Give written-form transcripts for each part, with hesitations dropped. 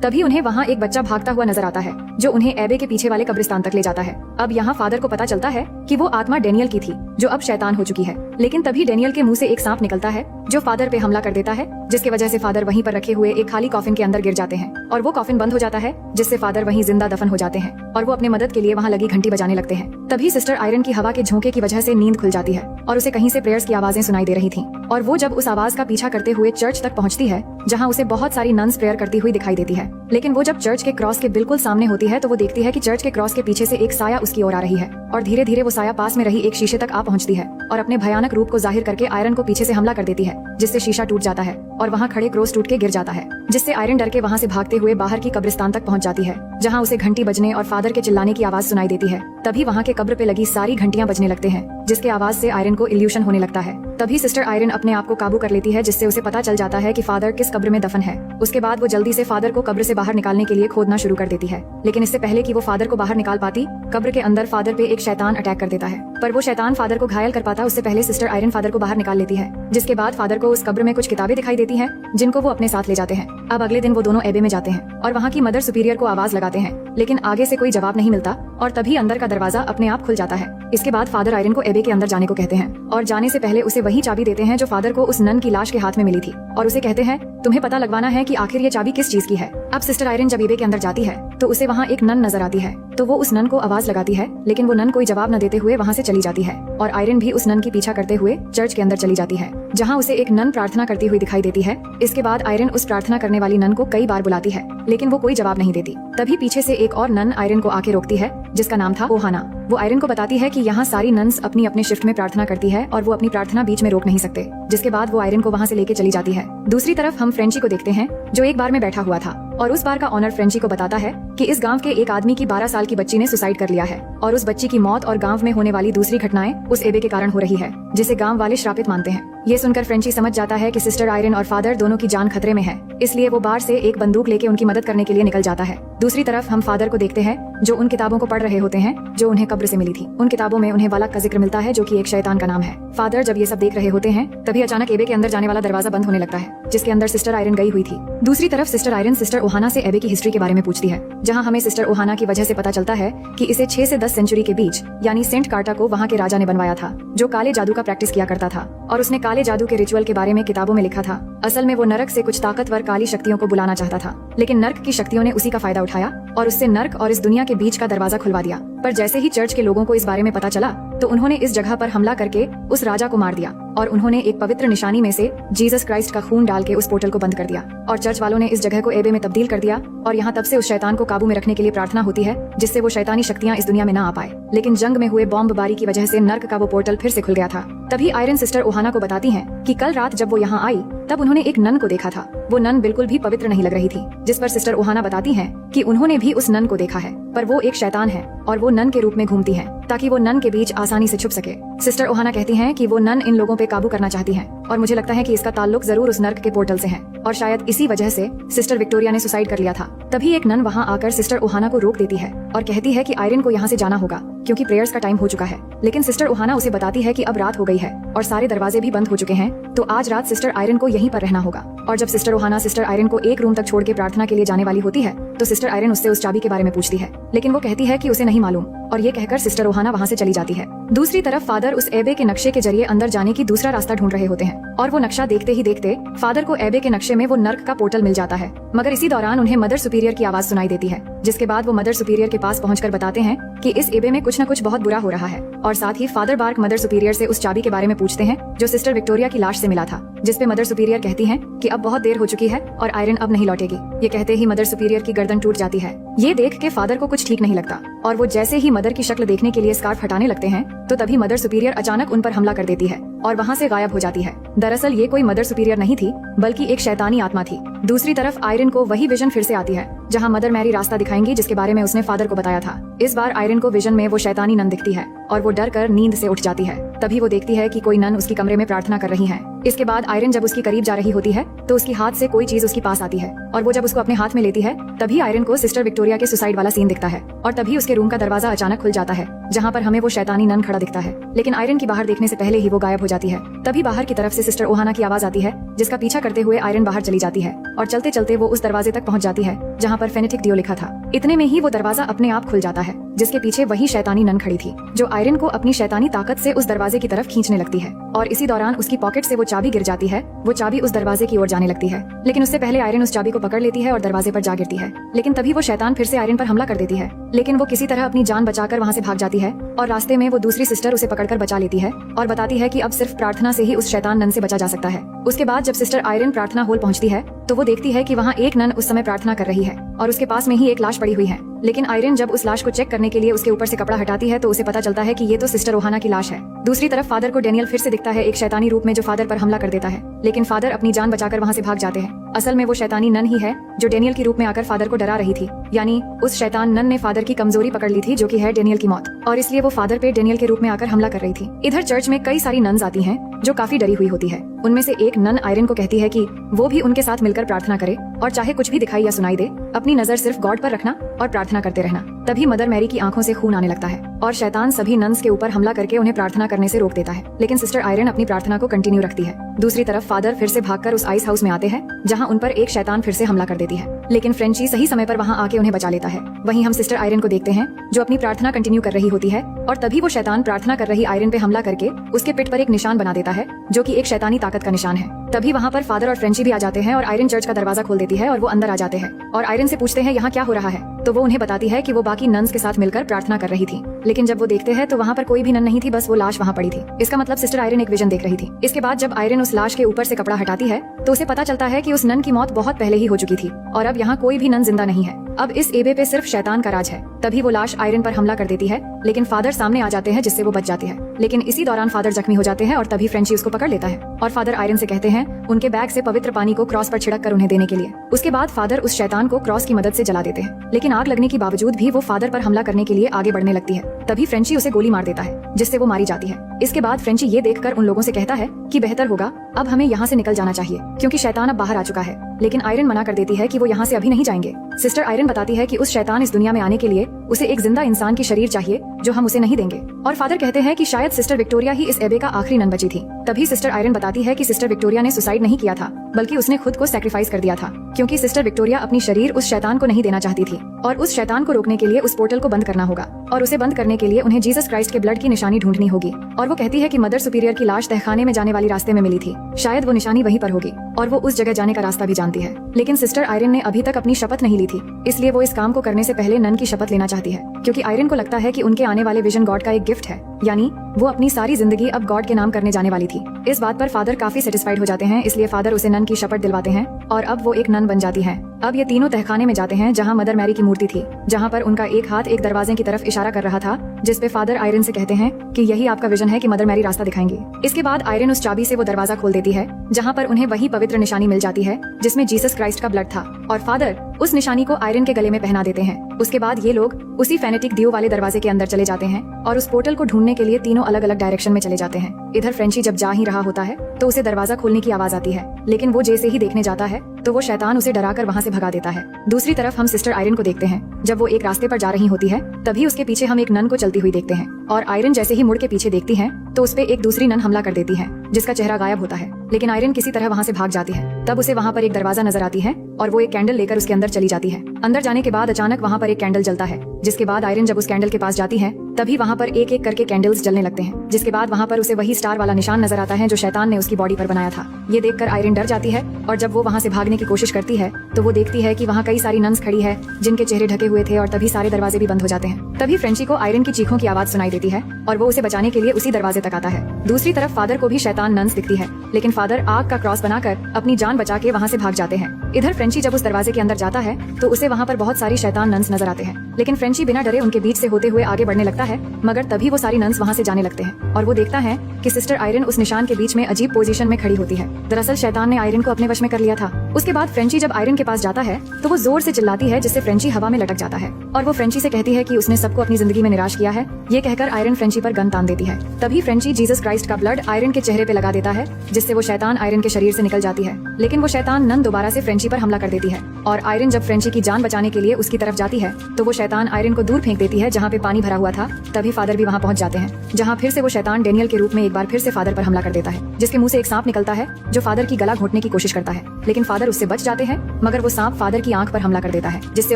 तभी उन्हें वहाँ एक बच्चा भागता हुआ नजर आता है जो उन्हें एबे के पीछे वाले कब्रिस्तान तक ले जाता है। अब यहाँ फादर को पता चलता है कि वो आत्मा डेनियल की थी जो अब शैतान हो चुकी है। लेकिन तभी डेनियल के मुंह से एक सांप निकलता है जो फादर पे हमला कर देता है, जिसकी वजह से फादर वहीं पर रखे हुए एक खाली कॉफिन के अंदर गिर जाते हैं और वो कॉफिन बंद हो जाता है, जिससे फादर वहीं जिंदा दफन हो जाते हैं और वो अपने मदद के लिए वहाँ लगी घंटी बजाने लगते हैं। तभी सिस्टर आयरन की हवा के झोंके की वजह से नींद खुल जाती है और उसे कहीं से प्रेयर्स की आवाजें सुनाई दे रही थी और वो जब उस आवाज का पीछा करते हुए चर्च तक पहुँचती है जहाँ उसे बहुत सारी नन्स प्रेयर करती हुई दिखाई देती है। लेकिन वो जब चर्च के क्रॉस के बिल्कुल सामने होती है तो वो देखती है कि चर्च के क्रॉस के पीछे से एक साया उसकी ओर आ रही है और धीरे धीरे वो साया पास में रही एक शीशे तक आ पहुंचती है और अपने भयानक रूप को जाहिर करके आयरन को पीछे से हमला कर देती है, जिससे शीशा टूट जाता है और वहाँ खड़े क्रॉस टूट के गिर जाता है, जिससे आयरन डर के वहाँ से भागते हुए बाहर की कब्रिस्तान तक पहुँच जाती है जहाँ उसे घंटी बजने और फादर के चिल्लाने की आवाज सुनाई देती है। तभी वहाँ के कब्र पे लगी सारी घंटियां बजने लगते हैं, जिसके आवाज से आयरन को इल्यूशन होने लगता है। तभी सिस्टर आयरन अपने आप को काबू कर लेती है, जिससे उसे पता चल जाता है कि फादर किस कब्र में दफन है। उसके बाद वो जल्दी से फादर को कब्र से बाहर निकालने के लिए खोदना शुरू कर देती है, लेकिन इससे पहले कि वो फादर को बाहर निकाल पाती, कब्र के अंदर फादर पे एक शैतान अटैक कर देता है। पर वो शैतान फादर को घायल कर पाता उससे पहले सिस्टर आयरन फादर को बाहर निकाल लेती है, जिसके बाद फादर को उस कब्र में कुछ किताबें दिखाई देती हैं, जिनको वो अपने साथ ले जाते हैं। अब अगले दिन वो दोनों एबे में जाते हैं और वहाँ की मदर सुपीरियर को आवाज लगाते हैं, लेकिन आगे से कोई जवाब नहीं मिलता और तभी अंदर का दरवाजा अपने आप खुल जाता है। इसके बाद फादर आयरन को एबे के अंदर जाने को कहते हैं और जाने से पहले उसे वही चाबी देते हैं जो फादर को उस नन की लाश के हाथ में मिली थी और उसे कहते हैं तुम्हें पता लगवाना है कि आखिर ये चाबी किस चीज की है। अब सिस्टर आयरन जब एबे के अंदर जाती है तो उसे वहाँ एक नन नजर आती है, तो वो उस नन को आवाज लगाती है, लेकिन वो नन कोई जवाब न देते हुए वहाँ से चली जाती है और आयरन भी उस नन की पीछा करते हुए चर्च के अंदर चली जाती है, जहाँ उसे एक नन प्रार्थना करती हुई दिखाई देती है। इसके बाद आयरन उस प्रार्थना करने वाली नन को कई बार बुलाती है, लेकिन वो कोई जवाब नहीं देती। तभी पीछे से एक और नन आयरन को आके रोकती है, जिसका नाम था ओहाना। वो आयरन को बताती है कि यहाँ सारी नन्स अपनी अपने शिफ्ट में प्रार्थना करती है और वो अपनी प्रार्थना बीच में रोक नहीं सकते, जिसके बाद वो आयरन को वहाँ से लेके चली जाती है। दूसरी तरफ हम फ्रेंची को देखते हैं जो एक बार में बैठा हुआ था और उस बार का ऑनर फ्रेंची को बताता है कि इस गांव के एक आदमी की 12 साल की बच्ची ने सुसाइड कर लिया है और उस बच्ची की मौत और गांव में होने वाली दूसरी घटनाएं उस एबे के कारण हो रही है, जिसे गांव वाले श्रापित मानते हैं। ये सुनकर फ्रेंची समझ जाता है कि सिस्टर आयरन और फादर दोनों की जान खतरे में है, इसलिए वो बाहर से एक बंदूक लेके उनकी मदद करने के लिए निकल जाता है। दूसरी तरफ हम फादर को देखते हैं जो उन किताबों को पढ़ रहे होते हैं जो उन्हें कब्र से मिली थी। उन किताबों में उन्हें वालक का जिक्र मिलता है जो कि एक शैतान का नाम है। फादर जब ये सब देख रहे होते हैं तभी अचानक एबे के अंदर जाने वाला दरवाजा बंद होने लगता है, जिसके अंदर सिस्टर आयरन गई हुई थी। दूसरी तरफ सिस्टर आयरन सिस्टर ओहाना से एबे की हिस्ट्री के बारे में पूछती है, जहाँ हमें सिस्टर ओहाना की वजह से पता चलता है कि इसे 6 से 10 सेंचुरी के बीच यानी सेंट कार्टा को वहाँ के राजा ने बनवाया था, जो काले जादू का प्रैक्टिस किया करता था और उसने काले जादू के रिचुअल के बारे में किताबों में लिखा था। असल में वो नरक से कुछ ताकतवर काली शक्तियों को बुलाना चाहता था, लेकिन नर्क की शक्तियों ने उसी का फायदा उठाया और उससे नर्क और इस दुनिया के बीच का दरवाजा खुलवा दिया। पर जैसे ही चर्च के लोगों को इस बारे में पता चला तो उन्होंने इस जगह पर हमला करके उस राजा को मार दिया और उन्होंने एक पवित्र निशानी में से जीसस क्राइस्ट का खून डाल के उस पोर्टल को बंद कर दिया और चर्च वालों ने इस जगह को एबे में तब्दील कर दिया और यहाँ तब से उस शैतान को काबू में रखने के लिए प्रार्थना होती है, जिससे वो शैतानी शक्तियाँ इस दुनिया में न आ पाए। लेकिन जंग में हुए बॉम्बबारी की वजह से नर्क का वो पोर्टल फिर से खुल गया था। तभी आयरन सिस्टर ओहाना को बताती हैं कि कल रात जब वो यहाँ आई तब उन्होंने एक नन को देखा था। वो नन बिल्कुल भी पवित्र नहीं लग रही थी, जिस पर सिस्टर ओहाना बताती हैं कि उन्होंने भी उस नन को देखा है, पर वो एक शैतान है और वो नन के रूप में घूमती है ताकि वो नन के बीच आसानी से छुप सके। सिस्टर ओहाना कहती हैं कि वो नन इन लोगों पे काबू करना चाहती हैं और मुझे लगता है कि इसका ताल्लुक जरूर उस नर्क के पोर्टल से है और शायद इसी वजह से सिस्टर विक्टोरिया ने सुसाइड कर लिया था। तभी एक नन वहाँ आकर सिस्टर ओहाना को रोक देती है और कहती है कि आयरन को यहाँ से जाना होगा क्योंकि प्रेयर्स का टाइम हो चुका है। लेकिन सिस्टर ओहाना उसे बताती है कि अब रात हो गई है और सारे दरवाजे भी बंद हो चुके हैं, तो आज रात सिस्टर आयरन को यहीं पर रहना होगा। और जब सिस्टर ओहाना सिस्टर आयरन को एक रूम तक छोड़ के प्रार्थना के लिए जाने वाली होती है तो सिस्टर आयरन उससे उस चाबी के बारे में पूछती है, लेकिन वो कहती है कि उसे नहीं मालूम और ये कहकर सिस्टर ओहाना वहाँ से चली जाती है। दूसरी तरफ फादर उस एबे के नक्शे के जरिए अंदर जाने की दूसरा रास्ता ढूंढ रहे होते हैं और वो नक्शा देखते ही देखते फादर को एबे के नक्शे में वो नर्क का पोर्टल मिल जाता है। मगर इसी दौरान उन्हें मदर सुपीरियर की आवाज सुनाई देती है, जिसके बाद वो मदर सुपीरियर के पास पहुंचकर बताते हैं कि इस एबे में कुछ न कुछ बहुत बुरा हो रहा है और साथ ही फादर बार्क मदर सुपीरियर से उस चाबी के बारे में पूछते हैं जो सिस्टर विक्टोरिया की लाश से मिला था, जिसपे मदर सुपीरियर कहती हैं कि अब बहुत देर हो चुकी है और आयरन अब नहीं लौटेगी। ये कहते ही मदर सुपीरियर की गर्दन टूट जाती है। ये देख के फादर को कुछ ठीक नहीं लगता और वो जैसे ही मदर की शक्ल देखने के लिए स्कार्फ हटाने लगते हैं तो तभी मदर सुपीरियर अचानक उन पर हमला कर देती है और वहाँ से गायब हो जाती है। दरअसल ये कोई मदर सुपीरियर नहीं थी बल्कि एक शैतानी आत्मा थी। दूसरी तरफ आयरन को वही विजन फिर से आती है जहाँ मदर मैरी रास्ता दिखाएंगी जिसके बारे में उसने फादर को बताया था। इस बार आयरन को विजन में वो शैतानी नन दिखती है और वो डर कर नींद से उठ जाती है। तभी वो देखती है कि कोई नन उसकी कमरे में प्रार्थना कर रही है। इसके बाद आयरन जब उसकी करीब जा रही होती है तो उसकी हाथ से कोई चीज उसके पास आती है और वो जब उसको अपने हाथ में लेती है तभी आयरन को सिस्टर विक्टोरिया के सुसाइड वाला सीन दिखता है और तभी उसके रूम का दरवाजा अचानक खुल जाता है जहाँ पर हमें वो शैतानी नन खड़ा दिखता है, लेकिन आयरन की बाहर देखने से पहले ही वो गायब हो जाती है। तभी बाहर की तरफ से सिस्टर ओहाना की आवाज आती है, जिसका पीछा करते हुए आयरन बाहर चली जाती है और चलते चलते वो उस दरवाजे तक पहुँच जाती है जहाँ पर फेनेटिक डियो लिखा था। इतने में ही वो दरवाजा अपने आप खुल जाता है, जिसके पीछे वही शैतानी नन खड़ी थी, जो आयरन को अपनी शैतानी ताकत से उस दरवाजे की तरफ खींचने लगती है। और इसी दौरान उसकी पॉकेट से वो चाबी गिर जाती है। वो चाबी उस दरवाजे की ओर जाने लगती है, लेकिन उससे पहले आयरन उस चाबी को पकड़ लेती है और दरवाजे पर जा गिरती है। लेकिन तभी वो शैतान फिर से आयरन पर हमला कर देती है, लेकिन वो किसी तरह अपनी जान बचाकर वहाँ से भाग जाती है और रास्ते में वो दूसरी सिस्टर उसे पकड़कर बचा लेती है और बताती है कि अब सिर्फ प्रार्थना से ही उस शैतान नन से बचा जा सकता है। उसके बाद जब सिस्टर आयरन प्रार्थना हॉल पहुँचती है तो वो देखती है कि वहाँ एक नन उस समय प्रार्थना कर रही है और उसके पास में ही एक लाश पड़ी हुई है। लेकिन आयरन जब उस लाश को चेक करने के लिए उसके ऊपर से कपड़ा हटाती है तो उसे पता चलता है कि ये तो सिस्टर ओहाना की लाश है। दूसरी तरफ फादर को डेनियल फिर से दिखता है एक शैतानी रूप में, जो फादर पर हमला कर देता है, लेकिन फादर अपनी जान बचाकर वहाँ से भाग जाते हैं। असल में वो शैतानी नन ही है जो डेनियल के रूप में आकर फादर को डरा रही थी, यानी उस शैतान नन ने फादर की कमजोरी पकड़ ली थी, जो कि है डेनियल की मौत, और इसलिए वो फादर पे डेनियल के रूप में आकर हमला कर रही थी। इधर चर्च में कई सारी नन्स आती हैं जो काफी डरी हुई होती है। उनमें से एक नन आयरन को कहती है कि वो भी उनके साथ मिलकर प्रार्थना करे और चाहे कुछ भी दिखाई या सुनाई दे, अपनी नजर सिर्फ गॉड पर रखना और प्रार्थना करते रहना। तभी मदर मैरी की आंखों से खून आने लगता है और शैतान सभी नन्स के ऊपर हमला करके उन्हें प्रार्थना करने से रोक देता है, लेकिन सिस्टर आयरन अपनी प्रार्थना को कंटिन्यू रखती है। दूसरी तरफ फादर फिर से भागकर उस आइस हाउस में आते हैं जहां उन पर एक शैतान फिर से हमला कर देती है, लेकिन फ्रेंची सही समय पर वहां आके उन्हें बचा लेता है। वहीं हम सिस्टर आयरन को देखते हैं जो अपनी प्रार्थना कंटिन्यू कर रही होती है और तभी वो शैतान प्रार्थना कर रही आयरन पे हमला करके उसके पिठ पर एक निशान बना देता है, जो कि एक शैतानी ताकत का निशान है। तभी वहाँ पर फादर और फ्रेंची भी आ जाते हैं और आयरन चर्च का दरवाजा खोल देती है और वो अंदर आ जाते हैं और आयरन से पूछते हैं यहाँ क्या हो रहा है, तो वो उन्हें बताती है कि वो बाकी नन्स के साथ मिलकर प्रार्थना कर रही थी। लेकिन जब वो देखते हैं तो वहाँ पर कोई भी नन नहीं थी, बस वो लाश वहाँ पड़ी थी। इसका मतलब सिस्टर आयरन एक विजन देख रही थी। इसके बाद जब आयरन उस लाश के ऊपर से कपड़ा हटाती है तो उसे पता चलता है कि उस नन की मौत बहुत पहले ही हो चुकी थी और अब यहाँ कोई भी नन जिंदा नहीं है। अब इस एबे पे सिर्फ शैतान का राज है। तभी वो लाश आयरन पर हमला कर देती है, लेकिन फादर सामने आ जाते हैं जिससे वो बच जाती है। लेकिन इसी दौरान फादर जख्मी हो जाते हैं और तभी फ्रेंची उसको पकड़ लेता है और फादर आयरन से कहते हैं उनके बैग से पवित्र पानी को क्रॉस पर छिड़क कर उन्हें देने के लिए। उसके बाद फादर उस शैतान को क्रॉस की मदद से जला देते हैं, लेकिन आग लगने के बावजूद भी वो फादर पर हमला करने के लिए आगे बढ़ने लगती है। तभी फ्रेंची उसे गोली मार देता है, जिससे वो मारी जाती है। इसके बाद फ्रेंची ये देखकर उन लोगों से कहता है कि बेहतर होगा अब हमें यहाँ से निकल जाना चाहिए, क्योंकि शैतान अब बाहर आ चुका है। लेकिन आयरन मना कर देती है कि वो यहाँ से अभी नहीं जाएंगे। सिस्टर आयरन बताती है कि उस शैतान इस दुनिया में आने के लिए उसे एक जिंदा इंसान की शरीर चाहिए, जो हम उसे नहीं देंगे। और फादर कहते हैं कि शायद सिस्टर विक्टोरिया ही इस एबे का आखिरी नन बची थी। तभी सिस्टर आयरन बताती है कि सिस्टर विक्टोरिया ने सुसाइड नहीं किया था, बल्कि उसने खुद को सैक्रिफाइस कर दिया था, क्योंकि सिस्टर विक्टोरिया अपनी शरीर उस शैतान को नहीं देना चाहती थी और उस शैतान को रोकने के लिए उस पोर्टल को बंद करना होगा और उसे बंद करने के लिए उन्हें जीसस क्राइस्ट के ब्लड की निशानी ढूंढनी होगी। और वो कहती है कि मदर सुपीरियर की लाश तहखाने में जाने वाली रास्ते में मिली थी, शायद वो निशानी वहीं पर होगी और वो उस जगह जाने का रास्ता भी जानती है। लेकिन सिस्टर आयरन ने अभी तक अपनी शपथ नहीं ली थी, इसलिए वो इस काम को करने से पहले नन की शपथ लेना चाहती है, क्योंकि आयरन को लगता है कि उनके आने वाले विजन गॉड का एक गिफ्ट है, यानी वो अपनी सारी जिंदगी अब गॉड के नाम करने जाने वाली थी। इस बात पर फादर काफी सेटिस्फाइड हो जाते हैं, इसलिए फादर उसे नन की शपथ दिलवाते हैं और अब वो एक नन बन जाती है। अब ये तीनों तहखाने में जाते हैं जहाँ मदर मैरी की मूर्ति थी, जहाँ पर उनका एक हाथ एक दरवाजे की तरफ इशारा कर रहा था, जिसपे फादर आयरन से कहते हैं कि यही आपका विजन है कि मदर मैरी रास्ता दिखाएंगी। इसके बाद आयरन उस चाबी से वो दरवाजा खोल देती है, जहाँ पर उन्हें वही पवित्र निशानी मिल जाती है जिसमें जीसस क्राइस्ट का ब्लड था, और फादर उस निशानी को आयरन के गले में पहना देते हैं। उसके बाद ये लोग उसी फेनेटिक डियो वाले दरवाजे के अंदर चले जाते हैं और उस पोर्टल को ढूंढने के लिए तीनों अलग अलग डायरेक्शन में चले जाते हैं। इधर फ्रेंची जब जा ही रहा होता है तो उसे दरवाजा खोलने की आवाज आती है, लेकिन वो जैसे ही देखने जाता है तो वो शैतान उसे डराकर वहाँ से भगा देता है। दूसरी तरफ हम सिस्टर आयरन को देखते हैं, जब वो एक रास्ते पर जा रही होती है तभी उसके पीछे हम एक नन को चलती हुई देखते हैं और आयरन जैसे ही मुड़ के पीछे देखती है तो उस पे एक दूसरी नन हमला कर देती है, जिसका चेहरा गायब होता है। लेकिन आयरन किसी तरह वहाँ से भाग जाती है। तब उसे वहाँ पर एक दरवाजा नजर आती है और वो एक कैंडल लेकर उसके अंदर चली जाती है। अंदर जाने के बाद अचानक वहाँ पर एक कैंडल जलता है, जिसके बाद आयरन जब उस कैंडल के पास जाती है तभी वहाँ पर एक एक करके कैंडल्स जलने लगते हैं, जिसके बाद वहाँ पर उसे वही स्टार वाला निशान नजर आता है जो शैतान ने उसकी बॉडी पर बनाया था। ये देखकर आयरन डर जाती है और जब वो वहाँ से भागने की कोशिश करती है तो वो देखती है कि वहाँ कई सारी नन्स खड़ी है जिनके चेहरे ढके हुए थे और तभी सारे दरवाजे भी बंद हो जाते हैं। तभी फ्रेंची को आयरन की चीखों की आवाज सुनाई देती है और वो उसे बचाने के लिए उसी दरवाजे तक आता है। दूसरी तरफ फादर को भी शैतान नन्स दिखती है, लेकिन फादर आग का क्रॉस बनाकर अपनी जान बचा के वहाँ से भाग जाते हैं। इधर फ्रेंची जब उस दरवाजे के अंदर जाता है तो उसे वहाँ पर बहुत सारी शैतान नन्स नजर आते हैं, लेकिन फ्रेंची बिना डरे उनके बीच से होते हुए आगे बढ़ने लगता है, मगर तभी वो सारी नन्स वहाँ से जाने लगते हैं और वो देखता है कि सिस्टर आयरन उस निशान के बीच में अजीब पोजीशन में खड़ी होती है। दरअसल शैतान ने आयरन को अपने वश में कर लिया था। उसके बाद फ्रेंची जब आयरन के पास जाता है तो वो जोर से चिल्लाती है, जिससे फ्रेंची हवा में लटक जाता है और वो फ्रेंची से कहती है कि उसने सबको अपनी जिंदगी में निराश किया है। ये कहकर आयरन फ्रेंची पर गन तान देती है। तभी फ्रेंची जीसस क्राइस्ट का ब्लड आयरन के चेहरे पे लगा देता है, जिससे वो शैतान आयरन के शरीर से निकल जाती है। लेकिन वो शैतान नन दोबारा से फ्रेंची पर हमला कर देती है और आयरन जब फ्रेंची की जान बचाने के लिए उसकी तरफ जाती है तो वो शैतान आयरन को दूर फेंक देती है जहाँ पे पानी भरा हुआ था। तभी फादर भी वहाँ पहुँच जाते हैं, जहाँ फिर से वो शैतान डेनियल के रूप में एक बार फिर से फादर पर हमला कर देता है, जिसके मुंह से एक सांप निकलता है जो फादर की गला घोटने की कोशिश करता है। लेकिन फादर उससे बच जाते हैं, मगर वो सांप फादर की आंख पर हमला कर देता है, जिससे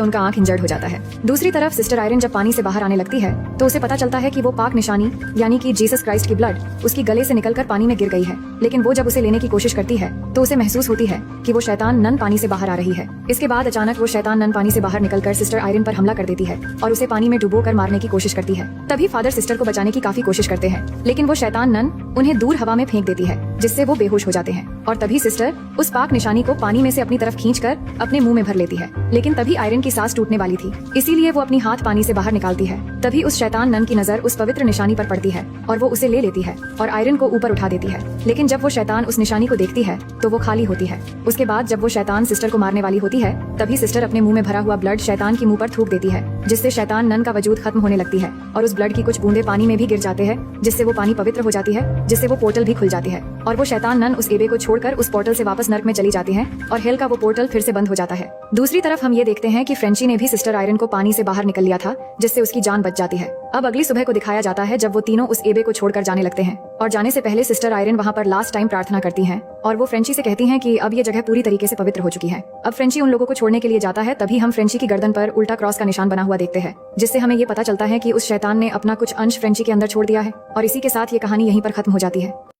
उनका आंख इंजर्ड हो जाता है। दूसरी तरफ सिस्टर आयरन जब पानी से बाहर आने लगती है तो उसे पता चलता है कि वो पाक निशानी यानी कि जीसस क्राइस्ट की ब्लड उसकी गले से निकलकर पानी में गिर गई है। लेकिन वो जब उसे लेने की कोशिश करती है तो उसे महसूस होती है कि वो शैतान नन पानी से बाहर आ रही है। इसके बाद अचानक वो शैतान नन पानी से बाहर निकलकर सिस्टर आयरन पर हमला कर देती है और उसे पानी में डुबोकर मारने की कोशिश करती है। तभी फादर सिस्टर को बचाने की काफी कोशिश करते हैं, लेकिन वो शैतान नन उन्हें दूर हवा में फेंक देती है, जिससे वो बेहोश हो जाते हैं। और तभी सिस्टर उस पाक निशानी को पानी में से अपनी तरफ खींचकर अपने मुंह में भर लेती है। लेकिन तभी आयरन की सांस टूटने वाली थी, इसीलिए वो अपनी हाथ पानी से बाहर निकालती है। तभी उस शैतान नन की नजर उस पवित्र निशानी पर पड़ती है और वो उसे ले लेती है और आयरन को ऊपर उठा देती है। लेकिन जब वो शैतान उस निशानी को देखती है तो वो खाली होती है। उसके बाद जब वो शैतान सिस्टर को मारने वाली होती है तभी सिस्टर अपने मुंह में भरा हुआ ब्लड शैतान की मुंह पर थूक देती है, जिससे शैतान नन का वजूद खत्म होने लगती है और उस ब्लड की कुछ बूंदे पानी में भी गिर जाते हैं, जिससे वो पानी पवित्र हो जाती है, जिससे वो पोर्टल भी खुल जाती है और वो शैतान नन उस एबे को छोड़कर उस पोर्टल से वापस नर्क में चली जाती है और हेल का वो पोर्टल फिर से बंद हो जाता है। दूसरी तरफ हम ये देखते हैं कि फ्रेंची ने भी सिस्टर आयरन को पानी से बाहर निकल लिया था, जिससे उसकी जान बच जाती है। अब अगली सुबह को दिखाया जाता है जब वो तीनों उस एबे को छोड़कर जाने लगते हैं और जाने से पहले सिस्टर आयरन वहाँ पर लास्ट टाइम प्रार्थना करती हैं और वो फ्रेंची से कहती हैं कि अब ये जगह पूरी तरीके से पवित्र हो चुकी है। अब फ्रेंची उन लोगों को छोड़ने के लिए जाता है, तभी हम फ्रेंची की गर्दन पर उल्टा क्रॉस का निशान बना हुआ देखते हैं, जिससे हमें ये पता चलता है कि उस शैतान ने अपना कुछ अंश फ्रेंची के अंदर छोड़ दिया है। और इसी के साथ ये कहानी यहीं पर खत्म हो जाती है।